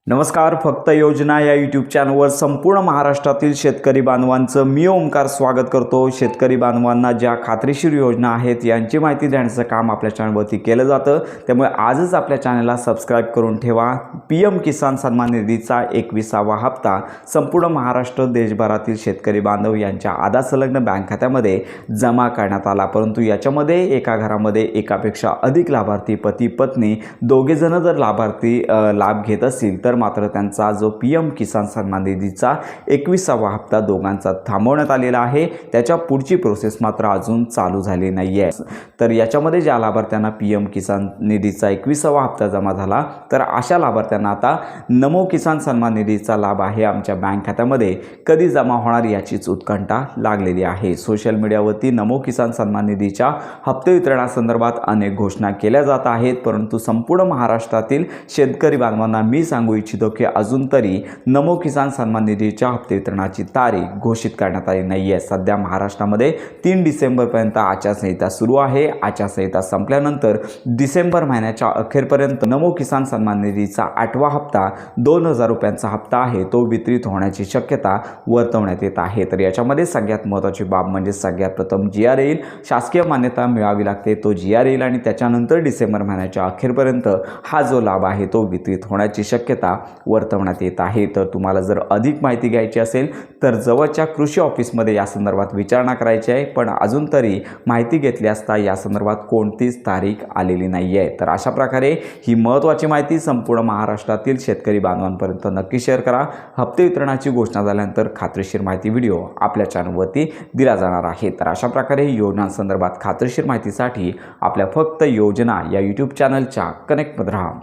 नमस्कार. फक्त योजना या यूट्यूब चॅनलवर संपूर्ण महाराष्ट्रातील शेतकरी बांधवांचं मी ओमकार स्वागत करतो. शेतकरी बांधवांना ज्या खात्रीशीर योजना आहेत यांची माहिती देण्याचं काम आपल्या चॅनलवरती केलं जातं. त्यामुळे आजच आपल्या चॅनलला सबस्क्राईब करून ठेवा. PM किसान सन्मान निधीचा 21वा हप्ता संपूर्ण महाराष्ट्र देशभरातील शेतकरी बांधव यांच्या आधार संलग्न बँक खात्यामध्ये जमा करण्यात आला. परंतु याच्यामध्ये एका घरामध्ये एकापेक्षा अधिक लाभार्थी पती पत्नी दोघेजण जर लाभार्थी लाभ घेत असतील तर मात्र त्यांचा जो PM किसान सन्मान निधीचा 21वा हप्ता दोघांचा थांबवण्यात आलेला आहे. त्याच्या पुढची प्रोसेस मात्र अजून चालू झाली नाही आहे. तर याच्यामध्ये ज्या लाभार्थ्यांना PM किसान निधीचा 21वा हप्ता जमा झाला तर अशा लाभार्थ्यांना आता नमो किसान सन्मान निधीचा लाभ आहे आमच्या बँक खात्यामध्ये कधी जमा होणार याचीच उत्कंठा लागलेली आहे. सोशल मीडियावरती नमो किसान सन्मान निधीच्या हप्ते वितरणासंदर्भात अनेक घोषणा केल्या जात आहेत. परंतु संपूर्ण महाराष्ट्रातील शेतकरी बांधवांना मी सांगू इच्छितो की अजून तरी नमो किसान सन्मान निधीच्या हप्ते वितरणाची तारीख घोषित करण्यात आली नाही आहे. सध्या महाराष्ट्रामध्ये 3 डिसेंबरपर्यंत आचारसंहिता सुरू आहे. आचारसंहिता संपल्यानंतर डिसेंबर महिन्याच्या अखेरपर्यंत नमो किसान सन्मान निधीचा 8वा हप्ता 2000 रुपयांचा हप्ता आहे तो वितरित होण्याची शक्यता वर्तवण्यात येत आहे. तर याच्यामध्ये सगळ्यात महत्त्वाची बाब म्हणजे सगळ्यात प्रथम GR येईल. शासकीय मान्यता मिळावी लागते. तो GR येईल आणि त्याच्यानंतर डिसेंबर महिन्याच्या अखेरपर्यंत हा जो लाभ आहे तो वितरित होण्याची शक्यता वर्तवण्यात येत आहे. तर तुम्हाला जर अधिक माहिती घ्यायची असेल तर जवळच्या कृषी ऑफिसमध्ये या संदर्भात विचारणा करायची आहे. पण अजून तरी माहिती घेतली असता या संदर्भात कोणतीच तारीख आलेली नाही आहे. तर अशा प्रकारे ही महत्त्वाची माहिती संपूर्ण महाराष्ट्रातील शेतकरी बांधवांपर्यंत नक्की शेअर करा. हप्ते वितरणाची घोषणा झाल्यानंतर खात्रीशीर माहिती व्हिडिओ आपल्या चॅनलवरती दिला जाणार आहे. तर अशा प्रकारे योजनांसंदर्भात खात्रीशीर माहितीसाठी आपल्या फक्त योजना या यूट्यूब चॅनलच्या कनेक्टमध्ये राहा.